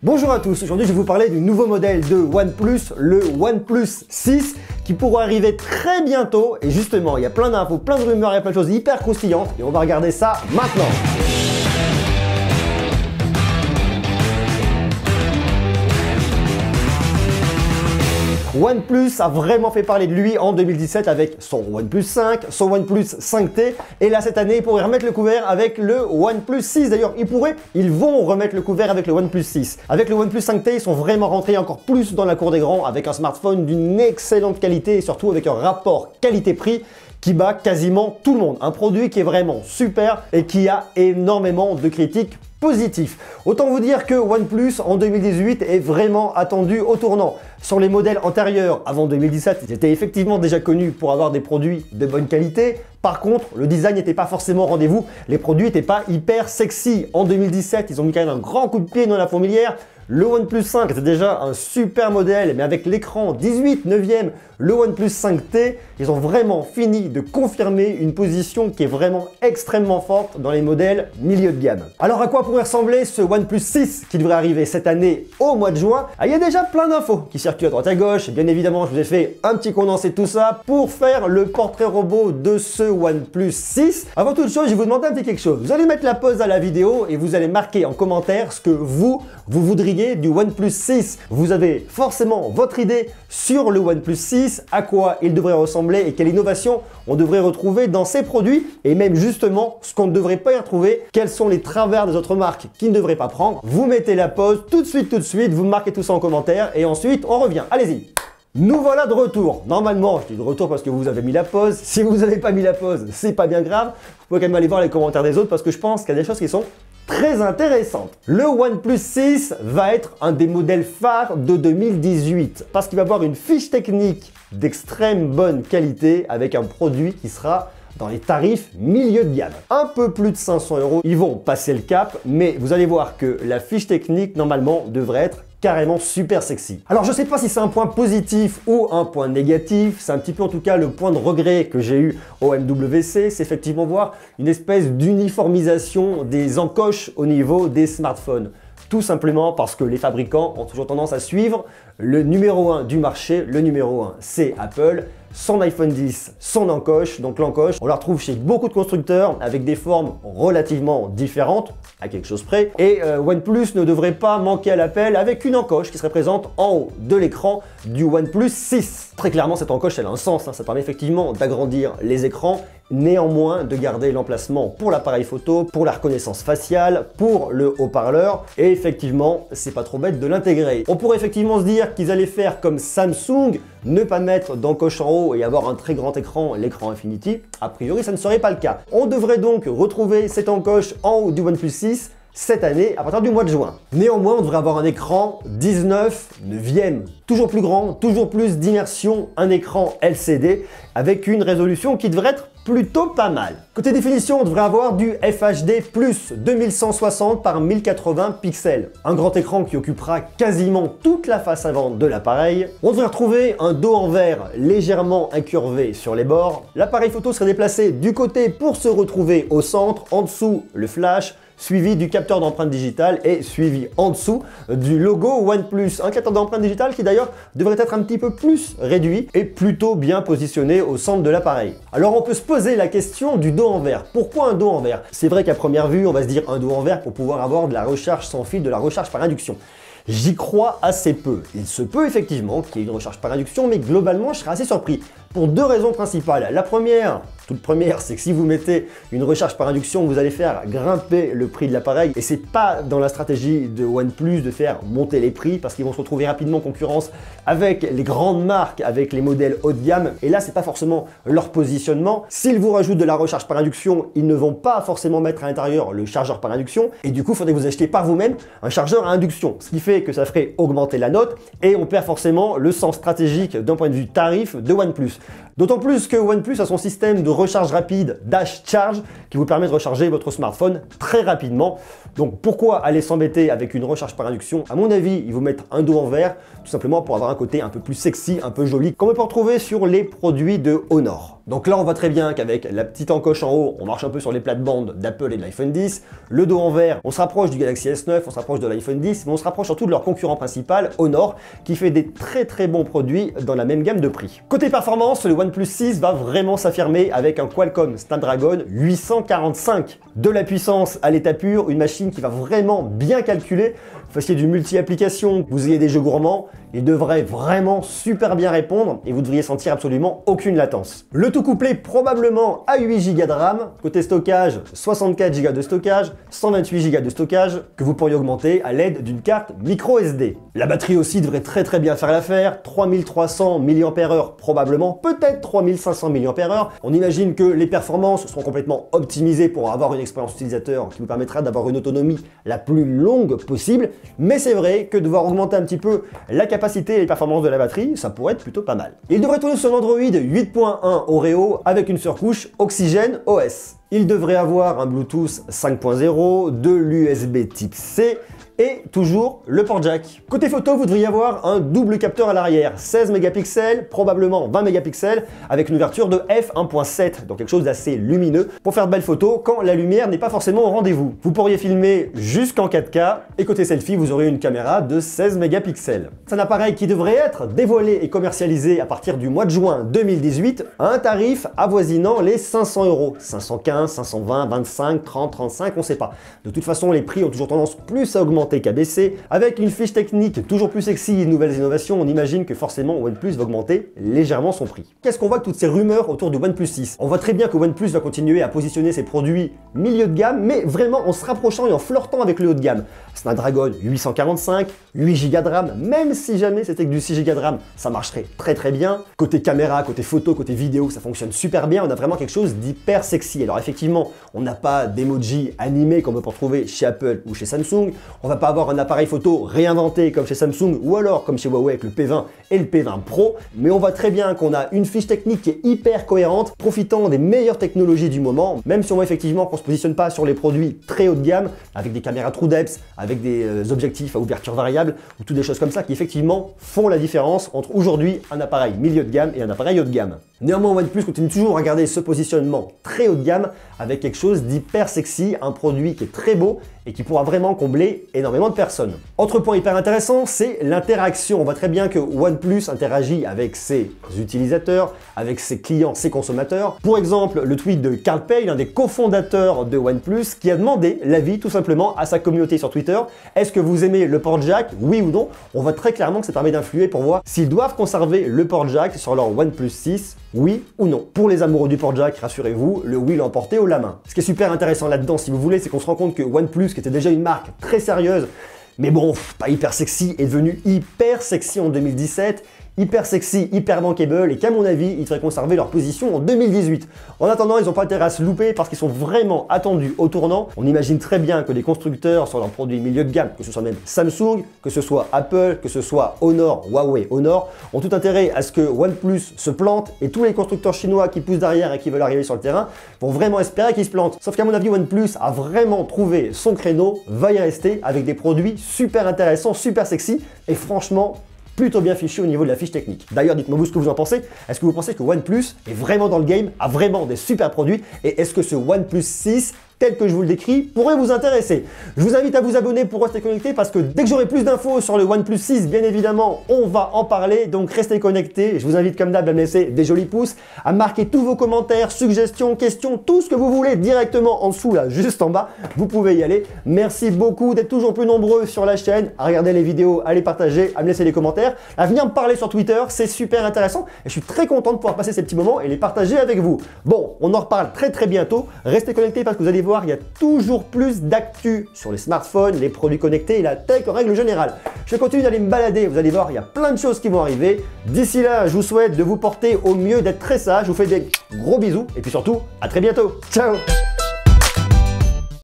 Bonjour à tous, aujourd'hui je vais vous parler du nouveau modèle de OnePlus, le OnePlus 6, qui pourra arriver très bientôt. Et justement, il y a plein d'infos, plein de rumeurs, il y a plein de choses hyper croustillantes et on va regarder ça maintenant. OnePlus a vraiment fait parler de lui en 2017 avec son OnePlus 5, son OnePlus 5T, et là cette année ils pourraient remettre le couvert avec le OnePlus 6. D'ailleurs ils vont remettre le couvert avec le OnePlus 6. Avec le OnePlus 5T, ils sont vraiment rentrés encore plus dans la cour des grands avec un smartphone d'une excellente qualité et surtout avec un rapport qualité-prix qui bat quasiment tout le monde. Un produit qui est vraiment super et qui a énormément de critiques positifs. Autant vous dire que OnePlus en 2018 est vraiment attendu au tournant. Sur les modèles antérieurs, avant 2017, ils étaient effectivement déjà connus pour avoir des produits de bonne qualité. Par contre, le design n'était pas forcément au rendez-vous. Les produits n'étaient pas hyper sexy. En 2017, ils ont mis quand même un grand coup de pied dans la fourmilière. Le OnePlus 5 était déjà un super modèle, mais avec l'écran 18/9e, le OnePlus 5T, ils ont vraiment fini de confirmer une position qui est vraiment extrêmement forte dans les modèles milieu de gamme. Alors à quoi pourrait ressembler ce OnePlus 6 qui devrait arriver cette année au mois de juin? Il y a déjà plein d'infos qui circulent à droite à gauche. Et bien évidemment, je vous ai fait un petit condensé de tout ça pour faire le portrait robot de ce OnePlus 6. Avant toute chose, je vais vous demander un petit quelque chose. Vous allez mettre la pause à la vidéo et vous allez marquer en commentaire ce que vous voudriez du OnePlus 6. Vous avez forcément votre idée sur le OnePlus 6, à quoi il devrait ressembler et quelle innovation on devrait retrouver dans ces produits, et même justement ce qu'on ne devrait pas y retrouver, quels sont les travers des autres marques qui ne devraient pas prendre. Vous mettez la pause tout de suite, vous marquez tout ça en commentaire et ensuite on revient. Allez-y! Nous voilà de retour. Normalement, je dis de retour parce que vous avez mis la pause. Si vous n'avez pas mis la pause, c'est pas bien grave. Vous pouvez quand même aller voir les commentaires des autres parce que je pense qu'il y a des choses qui sont très intéressantes. Le OnePlus 6 va être un des modèles phares de 2018 parce qu'il va avoir une fiche technique d'extrême bonne qualité avec un produit qui sera dans les tarifs milieu de gamme. Un peu plus de 500 €, ils vont passer le cap, mais vous allez voir que la fiche technique normalement devrait être carrément super sexy. Alors je sais pas si c'est un point positif ou un point négatif, c'est un petit peu en tout cas le point de regret que j'ai eu au MWC, c'est effectivement voir une espèce d'uniformisation des encoches au niveau des smartphones. Tout simplement parce que les fabricants ont toujours tendance à suivre le numéro 1 du marché. Le numéro 1, c'est Apple. Son iPhone 10, son encoche. Donc l'encoche, on la retrouve chez beaucoup de constructeurs avec des formes relativement différentes, à quelque chose près. Et OnePlus ne devrait pas manquer à l'appel avec une encoche qui serait présente en haut de l'écran du OnePlus 6. Très clairement, cette encoche, elle a un sens, hein. Ça permet effectivement d'agrandir les écrans, néanmoins de garder l'emplacement pour l'appareil photo, pour la reconnaissance faciale, pour le haut-parleur, et effectivement, c'est pas trop bête de l'intégrer. On pourrait effectivement se dire qu'ils allaient faire comme Samsung, ne pas mettre d'encoche en haut et avoir un très grand écran, l'écran Infinity. A priori, ça ne serait pas le cas. On devrait donc retrouver cette encoche en haut du OnePlus 6 cette année à partir du mois de juin. Néanmoins, on devrait avoir un écran 19/9e, toujours plus grand, toujours plus d'immersion, un écran LCD avec une résolution qui devrait être plutôt pas mal. Côté définition, on devrait avoir du FHD+, 2160 par 1080 pixels. Un grand écran qui occupera quasiment toute la face avant de l'appareil. On devrait retrouver un dos en verre légèrement incurvé sur les bords. L'appareil photo serait déplacé du côté pour se retrouver au centre. En dessous, le flash, suivi du capteur d'empreinte digitale et suivi en dessous du logo OnePlus. Un capteur d'empreinte digitale qui d'ailleurs devrait être un petit peu plus réduit et plutôt bien positionné au centre de l'appareil. Alors on peut se poser la question du dos en verre. Pourquoi un dos en verre? C'est vrai qu'à première vue, on va se dire un dos en verre pour pouvoir avoir de la recharge sans fil, de la recharge par induction. J'y crois assez peu. Il se peut effectivement qu'il y ait une recharge par induction, mais globalement, je serais assez surpris. Pour deux raisons principales. La première, toute première, c'est que si vous mettez une recharge par induction, vous allez faire grimper le prix de l'appareil. Et c'est pas dans la stratégie de OnePlus de faire monter les prix parce qu'ils vont se retrouver rapidement en concurrence avec les grandes marques, avec les modèles haut de gamme. Et là, c'est pas forcément leur positionnement. S'ils vous rajoutent de la recharge par induction, ils ne vont pas forcément mettre à l'intérieur le chargeur par induction. Et du coup, il faudrait que vous achetiez par vous-même un chargeur à induction. Ce qui fait que ça ferait augmenter la note et on perd forcément le sens stratégique d'un point de vue tarif de OnePlus. D'autant plus que OnePlus a son système de recharge rapide Dash Charge qui vous permet de recharger votre smartphone très rapidement. Donc pourquoi aller s'embêter avec une recharge par induction? À mon avis, ils vous mettent un dos en verre tout simplement pour avoir un côté un peu plus sexy, un peu joli, comme on peut retrouver sur les produits de Honor. Donc là, on voit très bien qu'avec la petite encoche en haut, on marche un peu sur les plates-bandes d'Apple et de l'iPhone 10. Le dos en vert, on se rapproche du Galaxy S9, on se rapproche de l'iPhone 10, mais on se rapproche surtout de leur concurrent principal, Honor, qui fait des très bons produits dans la même gamme de prix. Côté performance, le OnePlus 6 va vraiment s'affirmer avec un Qualcomm Snapdragon 845. De la puissance à l'état pur, une machine qui va vraiment bien calculer. Vous fassiez du multi-application, vous ayez des jeux gourmands, il devrait vraiment super bien répondre et vous devriez sentir absolument aucune latence. Le tout couplé probablement à 8 Go de RAM, côté stockage, 64 Go de stockage, 128 Go de stockage que vous pourriez augmenter à l'aide d'une carte micro SD. La batterie aussi devrait très bien faire l'affaire, 3300 mAh probablement, peut-être 3500 mAh. On imagine que les performances seront complètement optimisées pour avoir une expérience utilisateur qui vous permettra d'avoir une autonomie la plus longue possible. Mais c'est vrai que devoir augmenter un petit peu la capacité et les performances de la batterie, ça pourrait être plutôt pas mal. Il devrait tourner sur Android 8.1 Oreo avec une surcouche Oxygen OS. Il devrait avoir un Bluetooth 5.0, de l'USB type C, et toujours le port jack. Côté photo, vous devriez avoir un double capteur à l'arrière, 16 mégapixels, probablement 20 mégapixels, avec une ouverture de f1.7, donc quelque chose d'assez lumineux, pour faire de belles photos quand la lumière n'est pas forcément au rendez-vous. Vous pourriez filmer jusqu'en 4K, et côté selfie, vous aurez une caméra de 16 mégapixels. C'est un appareil qui devrait être dévoilé et commercialisé à partir du mois de juin 2018, à un tarif avoisinant les 500 €. 515, 520, 25, 30, 35, on sait pas. De toute façon, les prix ont toujours tendance plus à augmenter qu'à baisser. Avec une fiche technique toujours plus sexy et de nouvelles innovations, on imagine que forcément OnePlus va augmenter légèrement son prix. Qu'est-ce qu'on voit de toutes ces rumeurs autour du OnePlus 6? On voit très bien que OnePlus va continuer à positionner ses produits milieu de gamme, mais vraiment en se rapprochant et en flirtant avec le haut de gamme. Snapdragon 845, 8 Go de RAM, même si jamais c'était que du 6 Go de RAM, ça marcherait très bien. Côté caméra, côté photo, côté vidéo, ça fonctionne super bien. On a vraiment quelque chose d'hyper sexy. Alors effectivement, on n'a pas d'emoji animé comme on peut retrouver chez Apple ou chez Samsung. On va pas avoir un appareil photo réinventé comme chez Samsung ou alors comme chez Huawei avec le P20 et le P20 Pro, mais on voit très bien qu'on a une fiche technique qui est hyper cohérente, profitant des meilleures technologies du moment, même si on voit effectivement qu'on se positionne pas sur les produits très haut de gamme, avec des caméras true depth, avec des objectifs à ouverture variable, ou toutes des choses comme ça qui effectivement font la différence entre aujourd'hui un appareil milieu de gamme et un appareil haut de gamme. Néanmoins, OnePlus continue toujours à garder ce positionnement très haut de gamme avec quelque chose d'hyper sexy, un produit qui est très beau et qui pourra vraiment combler énormément de personnes. Autre point hyper intéressant, c'est l'interaction. On voit très bien que OnePlus interagit avec ses utilisateurs, avec ses clients, ses consommateurs. Pour exemple, le tweet de Carl Pei, l'un des cofondateurs de OnePlus, qui a demandé l'avis tout simplement à sa communauté sur Twitter. Est-ce que vous aimez le port jack, oui ou non? On voit très clairement que ça permet d'influer pour voir s'ils doivent conserver le port jack sur leur OnePlus 6, oui ou non. Pour les amoureux du port jack, rassurez-vous, le oui l'a emporté haut la main. Ce qui est super intéressant là-dedans, si vous voulez, c'est qu'on se rend compte que OnePlus, qui était déjà une marque très sérieuse, mais bon, pas hyper sexy, est devenu hyper sexy en 2017, hyper sexy, hyper bankable, et qu'à mon avis, ils devraient conserver leur position en 2018. En attendant, ils n'ont pas intérêt à se louper parce qu'ils sont vraiment attendus au tournant. On imagine très bien que les constructeurs sur leurs produits milieu de gamme, que ce soit même Samsung, que ce soit Apple, que ce soit Honor, Huawei, Honor, ont tout intérêt à ce que OnePlus se plante et tous les constructeurs chinois qui poussent derrière et qui veulent arriver sur le terrain vont vraiment espérer qu'ils se plantent. Sauf qu'à mon avis, OnePlus a vraiment trouvé son créneau, va y rester avec des produits super intéressants, super sexy et franchement, plutôt bien fichu au niveau de la fiche technique. D'ailleurs, dites-moi vous ce que vous en pensez. Est-ce que vous pensez que OnePlus est vraiment dans le game, a vraiment des super produits? Et est-ce que ce OnePlus 6, tel que je vous le décris, pourrait vous intéresser? Je vous invite à vous abonner pour rester connecté parce que dès que j'aurai plus d'infos sur le OnePlus 6, bien évidemment, on va en parler. Donc restez connectés. Je vous invite comme d'hab à me laisser des jolis pouces, à marquer tous vos commentaires, suggestions, questions, tout ce que vous voulez directement en dessous, là, juste en bas. Vous pouvez y aller. Merci beaucoup d'être toujours plus nombreux sur la chaîne, à regarder les vidéos, à les partager, à me laisser des commentaires, à venir me parler sur Twitter. C'est super intéressant et je suis très content de pouvoir passer ces petits moments et les partager avec vous. Bon, on en reparle très bientôt. Restez connectés parce que vous allez voir, il y a toujours plus d'actu sur les smartphones, les produits connectés et la tech en règle générale. Je continue d'aller me balader, vous allez voir, il y a plein de choses qui vont arriver. D'ici là, je vous souhaite de vous porter au mieux, d'être très sage. Je vous fais des gros bisous et puis surtout, à très bientôt. Ciao!